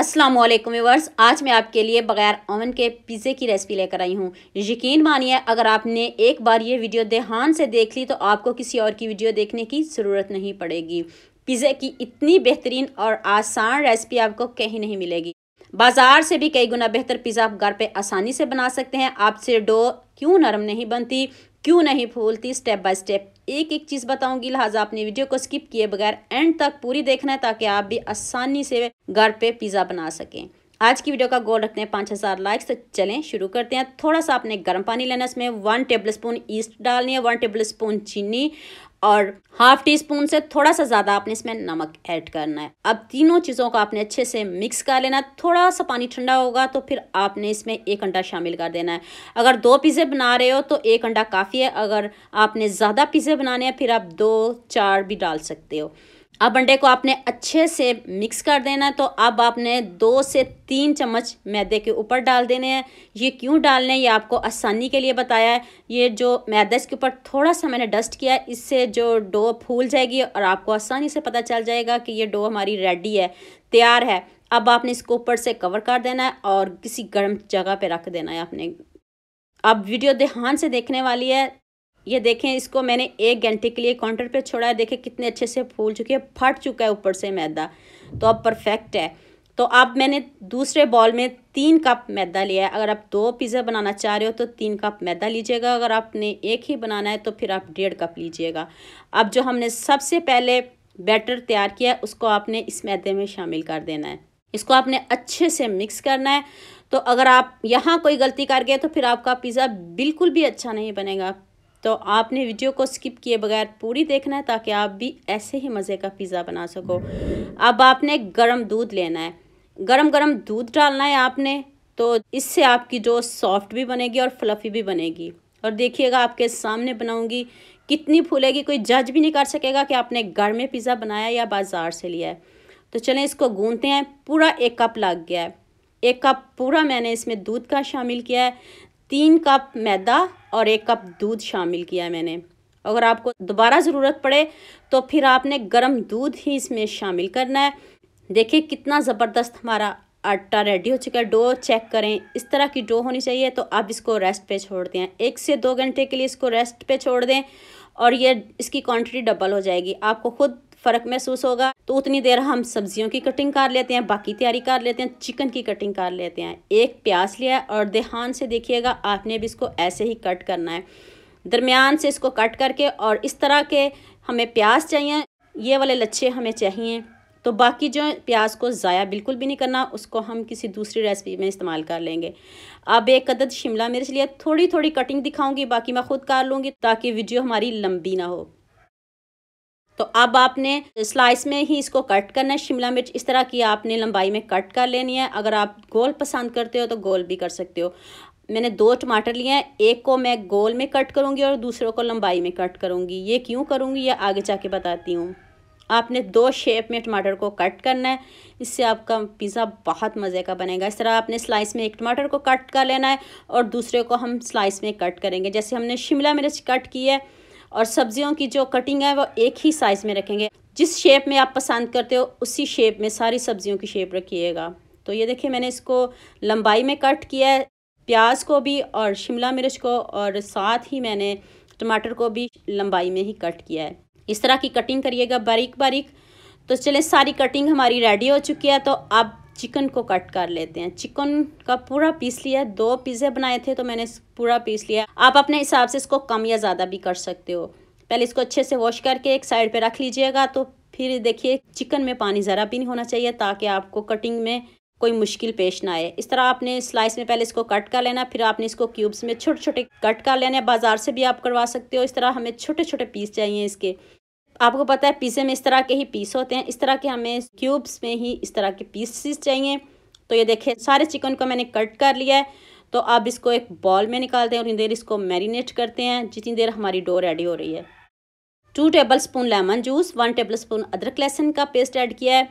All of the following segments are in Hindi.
अस्सलाम वालेकुम व्यूअर्स, आज मैं आपके लिए बगैर ओवन के पिज़्ज़े की रेसिपी लेकर आई हूँ। यकीन मानिए, अगर आपने एक बार ये वीडियो ध्यान से देख ली तो आपको किसी और की वीडियो देखने की ज़रूरत नहीं पड़ेगी। पिज़्ज़े की इतनी बेहतरीन और आसान रेसिपी आपको कहीं नहीं मिलेगी। बाज़ार से भी कई गुना बेहतर पिज़्ज़ा आप घर पे आसानी से बना सकते हैं। आपसे डो क्यों नरम नहीं बनती, क्यों नहीं फूलती, स्टेप बाय स्टेप एक एक चीज़ बताऊंगी। लिहाजा अपनी वीडियो को स्किप किए बगैर एंड तक पूरी देखना है ताकि आप भी आसानी से घर पे पिज़्ज़ा बना सकें। आज की वीडियो का गोल रखते हैं 5000 लाइक्स। तो चलें शुरू करते हैं। थोड़ा सा आपने गर्म पानी लेना, इसमें 1 टेबल स्पून ईस्ट डालनी है, 1 टेबल स्पून चीनी और हाफ टी स्पून से थोड़ा सा ज़्यादा आपने इसमें नमक ऐड करना है। अब तीनों चीज़ों को आपने अच्छे से मिक्स कर लेना। थोड़ा सा पानी ठंडा होगा तो फिर आपने इसमें 1 अंडा शामिल कर देना है। अगर 2 पिज़्ज़े बना रहे हो तो 1 अंडा काफ़ी है। अगर आपने ज़्यादा पिज़्ज़े बनाने हैं फिर आप 2-4 भी डाल सकते हो। अब अंडे को आपने अच्छे से मिक्स कर देना है। तो अब आपने 2 से 3 चम्मच मैदे के ऊपर डाल देने हैं। ये क्यों डालने हैं ये आपको आसानी के लिए बताया है। ये जो मैदा इसके ऊपर थोड़ा सा मैंने डस्ट किया है, इससे जो डो फूल जाएगी और आपको आसानी से पता चल जाएगा कि ये डो हमारी रेडी है, तैयार है। अब आपने इसको ऊपर से कवर कर देना है और किसी गर्म जगह पे रख देना है आपने। अब वीडियो ध्यान से देखने वाली है। ये देखें, इसको मैंने 1 घंटे के लिए काउंटर पे छोड़ा है। देखें कितने अच्छे से फूल चुके हैं, फट चुका है ऊपर से मैदा, तो अब परफेक्ट है। तो अब मैंने दूसरे बॉल में 3 कप मैदा लिया है। अगर आप 2 पिज़्ज़ा बनाना चाह रहे हो तो 3 कप मैदा लीजिएगा। अगर आपने एक ही बनाना है तो फिर आप 1.5 कप लीजिएगा। अब जो हमने सबसे पहले बैटर तैयार किया है उसको आपने इस मैदे में शामिल कर देना है। इसको आपने अच्छे से मिक्स करना है। तो अगर आप यहाँ कोई गलती कर गए तो फिर आपका पिज़्ज़ा बिल्कुल भी अच्छा नहीं बनेगा। तो आपने वीडियो को स्किप किए बगैर पूरी देखना है ताकि आप भी ऐसे ही मज़े का पिज़्ज़ा बना सको। अब आपने गर्म दूध लेना है, गरम गरम दूध डालना है आपने। तो इससे आपकी जो सॉफ्ट भी बनेगी और फ्लफ़ी भी बनेगी। और देखिएगा, आपके सामने बनाऊंगी कितनी फूलेगी, कोई जज भी नहीं कर सकेगा कि आपने घर में पिज़्ज़ा बनाया या बाज़ार से लिया है। तो चलें इसको गूंथते हैं। पूरा 1 कप लग गया है। 1 कप पूरा मैंने इसमें दूध का शामिल किया है। 3 कप मैदा और 1 कप दूध शामिल किया है मैंने। अगर आपको दोबारा ज़रूरत पड़े तो फिर आपने गर्म दूध ही इसमें शामिल करना है। देखिए कितना ज़बरदस्त हमारा आटा रेडी हो चुका है। डो चेक करें, इस तरह की डो होनी चाहिए। तो अब इसको रेस्ट पे छोड़ते हैं। 1 से 2 घंटे के लिए इसको रेस्ट पे छोड़ दें और ये इसकी क्वांटिटी डबल हो जाएगी, आपको खुद फ़र्क महसूस होगा। तो उतनी देर हम सब्जियों की कटिंग कर लेते हैं, बाकी तैयारी कर लेते हैं, चिकन की कटिंग कर लेते हैं। 1 प्याज लिया है और ध्यान से देखिएगा, आपने भी इसको ऐसे ही कट करना है, दरमियान से इसको कट करके। और इस तरह के हमें प्याज चाहिए, ये वाले लच्छे हमें चाहिए। तो बाकी जो प्याज को ज़ाया बिल्कुल भी नहीं करना, उसको हम किसी दूसरी रेसिपी में इस्तेमाल कर लेंगे। अब 1 अदद शिमला मिर्च लिया, थोड़ी थोड़ी कटिंग दिखाऊंगी, बाकी मैं खुद कर लूँगी ताकि वीडियो हमारी लंबी ना हो। तो अब आपने स्लाइस में ही इसको कट करना है। शिमला मिर्च इस तरह की आपने लंबाई में कट कर लेनी है। अगर आप गोल पसंद करते हो तो गोल भी कर सकते हो। मैंने 2 टमाटर लिए हैं, एक को मैं गोल में कट करूँगी और दूसरों को लंबाई में कट करूँगी। ये क्यों करूँगी ये आगे जाके बताती हूँ। आपने 2 शेप में टमाटर को कट करना है, इससे आपका पिज़्ज़ा बहुत मज़े का बनेगा। इस तरह आपने स्लाइस में एक टमाटर को कट कर लेना है और दूसरे को हम स्लाइस में कट करेंगे। जैसे हमने शिमला मिर्च कट की है और सब्जियों की जो कटिंग है वो एक ही साइज़ में रखेंगे। जिस शेप में आप पसंद करते हो उसी शेप में सारी सब्जियों की शेप रखिएगा। तो ये देखिए, मैंने इसको लंबाई में कट किया है, प्याज को भी और शिमला मिर्च को, और साथ ही मैंने टमाटर को भी लंबाई में ही कट किया है। इस तरह की कटिंग करिएगा बारीक बारीक। तो चले, सारी कटिंग हमारी रेडी हो चुकी है। तो अब चिकन को कट कर लेते हैं। चिकन का पूरा पीस लिया है। 2 पिज़्ज़े बनाए थे तो मैंने पूरा पीस लिया। आप अपने हिसाब से इसको कम या ज़्यादा भी कर सकते हो। पहले इसको अच्छे से वॉश करके एक साइड पे रख लीजिएगा। तो फिर देखिए, चिकन में पानी ज़रा भी नहीं होना चाहिए ताकि आपको कटिंग में कोई मुश्किल पेश ना आए। इस तरह आपने स्लाइस में पहले इसको कट कर लेना, फिर आपने इसको क्यूब्स में छोटे छोटे कट कर लेने। बाज़ार से भी आप करवा सकते हो। इस तरह हमें छोटे छोटे पीस चाहिए इसके। आपको पता है पिज़्ज़े में इस तरह के ही पीस होते हैं, इस तरह के हमें क्यूब्स में ही इस तरह के पीसेस चाहिए। तो ये देखिए, सारे चिकन को मैंने कट कर लिया है। तो अब इसको एक बॉल में निकालते हैं और उतनी देर इसको मैरिनेट करते हैं जितनी देर हमारी डो रेडी हो रही है। 2 table spoon lemon juice, 1 table spoon अदरक लहसुन का पेस्ट ऐड किया है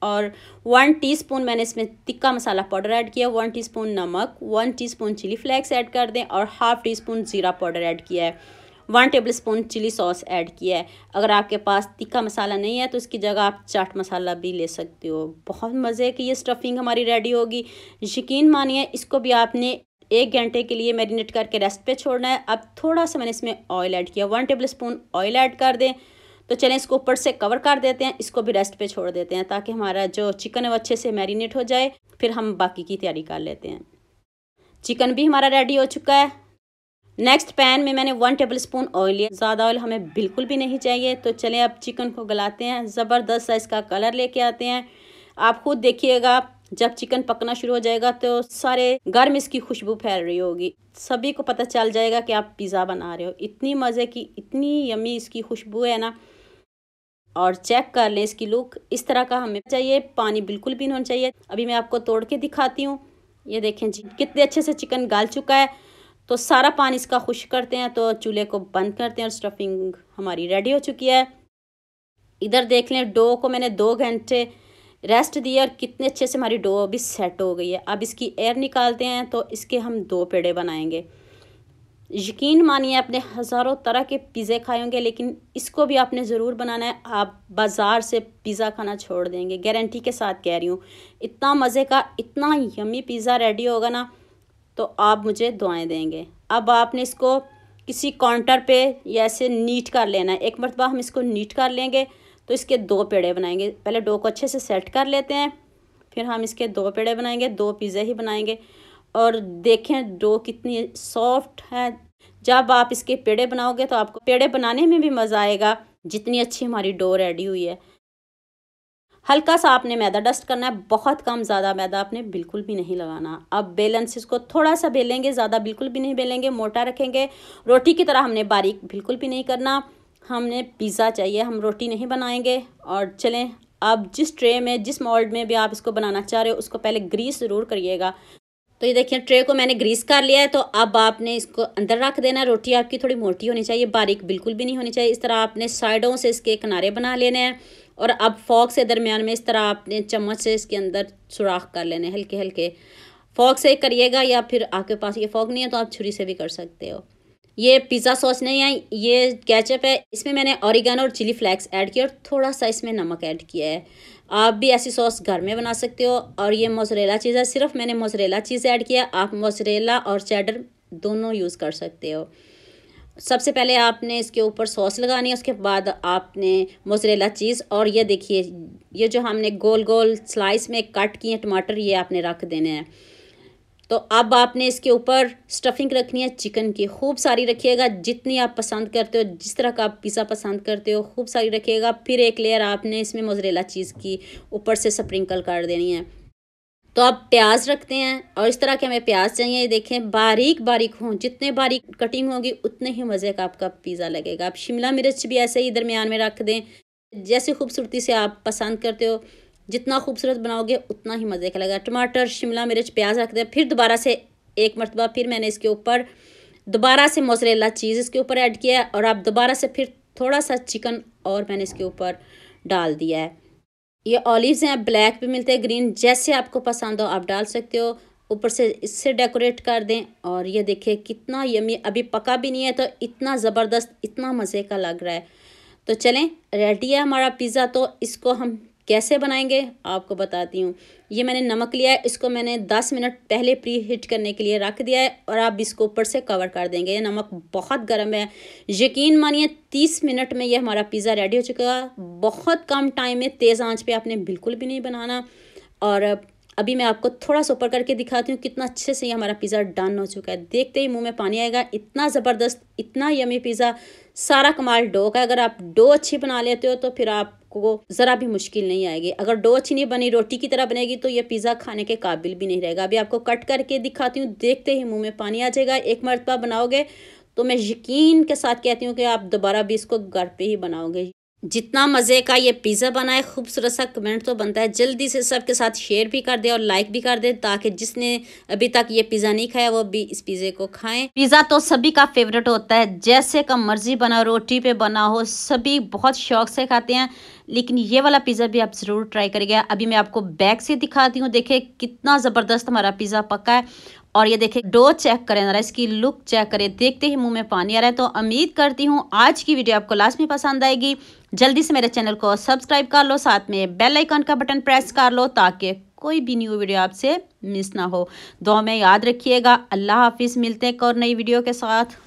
और 1 टीस्पून मैंने इसमें तिक्का मसाला पाउडर ऐड किया, 1 टीस्पून नमक, 1 टीस्पून चिली फ्लेक्स ऐड कर दें और हाफ टी स्पून ज़ीरा पाउडर ऐड किया है। 1 tablespoon chilli sauce add किया है। अगर आपके पास तीखा मसाला नहीं है तो इसकी जगह आप चाट मसाला भी ले सकते हो। बहुत मज़े की ये स्टफिंग हमारी रेडी होगी। यकीन मानिए इसको भी आपने 1 घंटे के लिए मैरिनेट करके रेस्ट पे छोड़ना है। अब थोड़ा सा मैंने इसमें ऑयल ऐड किया, 1 टेबल स्पून ऑयल ऐड कर दें। तो चलें इसको ऊपर से कवर कर देते हैं, इसको भी रेस्ट पे छोड़ देते हैं ताकि हमारा जो चिकन है वो अच्छे से मैरिनेट हो जाए। फिर हम बाकी की तैयारी कर लेते हैं। चिकन भी हमारा रेडी हो चुका है। नेक्स्ट पैन में मैंने 1 टेबल स्पून ऑयल लिया। ज़्यादा ऑयल हमें बिल्कुल भी नहीं चाहिए। तो चलें अब चिकन को गलाते हैं, ज़बरदस्त सा इसका कलर लेके आते हैं। आप खुद देखिएगा जब चिकन पकना शुरू हो जाएगा तो सारे घर में इसकी खुशबू फैल रही होगी, सभी को पता चल जाएगा कि आप पिज़्ज़ा बना रहे हो। इतनी मज़े की, इतनी यम्मी इसकी खुशबू है ना। और चेक कर लें इसकी लुक, इस तरह का हमें चाहिए, पानी बिल्कुल भी नहीं होना चाहिए। अभी मैं आपको तोड़ के दिखाती हूँ। ये देखें जी कितने अच्छे से चिकन गल चुका है। तो सारा पानी इसका खुश्क करते हैं, तो चूल्हे को बंद करते हैं और स्टफिंग हमारी रेडी हो चुकी है। इधर देख लें डो को मैंने 2 घंटे रेस्ट दिया और कितने अच्छे से हमारी डो अभी सेट हो गई है। अब इसकी एयर निकालते हैं तो इसके हम 2 पेड़े बनाएंगे। यकीन मानिए आपने हज़ारों तरह के पिज़्ज़े खाए होंगे लेकिन इसको भी आपने ज़रूर बनाना है। आप बाज़ार से पिज़्ज़ा खाना छोड़ देंगे, गारंटी के साथ कह रही हूँ। इतना मज़े का, इतना यम्मी पिज़्ज़ा रेडी होगा ना, तो आप मुझे दुआएं देंगे। अब आपने इसको किसी काउंटर पे या ऐसे नीट कर लेना है। एक मरतबा हम इसको नीट कर लेंगे तो इसके 2 पेड़े बनाएंगे। पहले डो को अच्छे से सेट कर लेते हैं, फिर हम इसके 2 पेड़े बनाएंगे, 2 पिज़्ज़े ही बनाएंगे। और देखें डो कितनी सॉफ्ट है। जब आप इसके पेड़े बनाओगे तो आपको पेड़े बनाने में भी मज़ा आएगा, जितनी अच्छी हमारी डो रेडी हुई है। हल्का सा आपने मैदा डस्ट करना है, बहुत कम, ज़्यादा मैदा आपने बिल्कुल भी नहीं लगाना। अब बेलन से इसको थोड़ा सा बेलेंगे, ज़्यादा बिल्कुल भी नहीं बेलेंगे, मोटा रखेंगे। रोटी की तरह हमने बारीक बिल्कुल भी नहीं करना, हमने पिज़्ज़ा चाहिए, हम रोटी नहीं बनाएंगे। और चलें अब जिस ट्रे में, जिस मोल्ड में भी आप इसको बनाना चाह रहे हो उसको पहले ग्रीस ज़रूर करिएगा। तो ये देखिए ट्रे को मैंने ग्रीस कर लिया है। तो अब आपने इसको अंदर रख देना है। रोटी आपकी थोड़ी मोटी होनी चाहिए, बारीक बिल्कुल भी नहीं होनी चाहिए। इस तरह आपने साइडों से इसके किनारे बना लेने हैं और अब फॉक से दरमियान में इस तरह आपने चम्मच से इसके अंदर सुराख कर लेने, हल्के हल्के। फॉक से करिएगा या फिर आपके पास ये फॉक नहीं है तो आप छुरी से भी कर सकते हो। ये पिज़्ज़ा सॉस नहीं है, ये केचप है। इसमें मैंने ऑरिगेनो और चिली फ्लेक्स ऐड किया और थोड़ा सा इसमें नमक ऐड किया है। आप भी ऐसी सॉस घर में बना सकते हो। और ये मोज़रेला चीज़ है, सिर्फ मैंने मोज़रेला चीज़ ऐड किया। आप मोज़रेला और चेडर दोनों यूज़ कर सकते हो। सबसे पहले आपने इसके ऊपर सॉस लगानी है, उसके बाद आपने मोज़रेला चीज़ और ये देखिए ये जो हमने गोल गोल स्लाइस में कट किए टमाटर, ये आपने रख देने हैं। तो अब आपने इसके ऊपर स्टफिंग रखनी है चिकन की, खूब सारी रखिएगा, जितनी आप पसंद करते हो, जिस तरह का आप पिज़्ज़ा पसंद करते हो खूब सारी रखिएगा। फिर एक लेयर आपने इसमें मोज़रेला चीज़ की ऊपर से स्प्रिंकल कर देनी है। तो आप प्याज रखते हैं और इस तरह के हमें प्याज चाहिए, देखें बारीक बारीक हों, जितने बारीक कटिंग होगी उतने ही मज़े का आपका पिज़्ज़ा लगेगा। आप शिमला मिर्च भी ऐसे ही दरमियान में रख दें, जैसे खूबसूरती से आप पसंद करते हो, जितना खूबसूरत बनाओगे उतना ही मज़े का लगेगा। टमाटर, शिमला मिर्च, प्याज रख दें। फिर दोबारा से एक मरतबा फिर मैंने इसके ऊपर दोबारा से मोज़रेला चीज़ इसके ऊपर ऐड किया है और अब दोबारा से फिर थोड़ा सा चिकन और मैंने इसके ऊपर डाल दिया है। ये ऑलिव्स हैं, ब्लैक भी मिलते हैं, ग्रीन, जैसे आपको पसंद हो आप डाल सकते हो। ऊपर से इससे डेकोरेट कर दें और ये देखिए कितना यम्मी, अभी पका भी नहीं है तो इतना ज़बरदस्त, इतना मज़े का लग रहा है। तो चलें रेडी है हमारा पिज़्ज़ा। तो इसको हम कैसे बनाएंगे आपको बताती हूँ। ये मैंने नमक लिया है, इसको मैंने 10 मिनट पहले प्री हीट करने के लिए रख दिया है और आप इसको ऊपर से कवर कर देंगे। ये नमक बहुत गर्म है, यकीन मानिए 30 मिनट में ये हमारा पिज़्ज़ा रेडी हो चुका है। बहुत कम टाइम में, तेज़ आंच पे आपने बिल्कुल भी नहीं बनाना। और अभी मैं आपको थोड़ा सा ऊपर करके दिखाती हूँ कितना अच्छे से ये हमारा पिज़्ज़ा डन हो चुका है। देखते ही मुंह में पानी आएगा, इतना ज़बरदस्त, इतना यमी पिज़्ज़ा। सारा कमाल डो का। अगर आप डो अच्छी बना लेते हो तो फिर आपको ज़रा भी मुश्किल नहीं आएगी। अगर डो अच्छी नहीं बनी, रोटी की तरह बनेगी तो ये पिज़्ज़ा खाने के काबिल भी नहीं रहेगा। अभी आपको कट करके दिखाती हूँ, देखते ही मुँह में पानी आ जाएगा। एक मरतबा बनाओगे तो मैं यकीन के साथ कहती हूँ कि आप दोबारा भी इसको घर पे ही बनाओगे। जितना मज़े का ये पिज़्ज़ा बना है, खूबसूरत सा कमेंट तो बनता है। जल्दी से सबके साथ शेयर भी कर दे और लाइक भी कर दे ताकि जिसने अभी तक ये पिज़्ज़ा नहीं खाया वो भी इस पिज़्ज़े को खाएं। पिज़्ज़ा तो सभी का फेवरेट होता है, जैसे का मर्जी बना, रोटी पे बना हो, सभी बहुत शौक से खाते हैं। लेकिन ये वाला पिज़्ज़ा भी आप ज़रूर ट्राई करिएगा। अभी मैं आपको बैक से दिखाती हूँ, देखिए कितना ज़बरदस्त हमारा पिज़्ज़ा पका है। और ये देखिए डो चेक करें ज़रा, इसकी लुक चेक करें, देखते ही मुंह में पानी आ रहा है। तो उम्मीद करती हूँ आज की वीडियो आपको लास्ट में पसंद आएगी। जल्दी से मेरे चैनल को सब्सक्राइब कर लो, साथ में बेल आइकन का बटन प्रेस कर लो ताकि कोई भी न्यू वीडियो आपसे मिस ना हो। दुआ में याद रखिएगा। अल्लाह हाफिज़, मिलते हैं एक और नई वीडियो के साथ।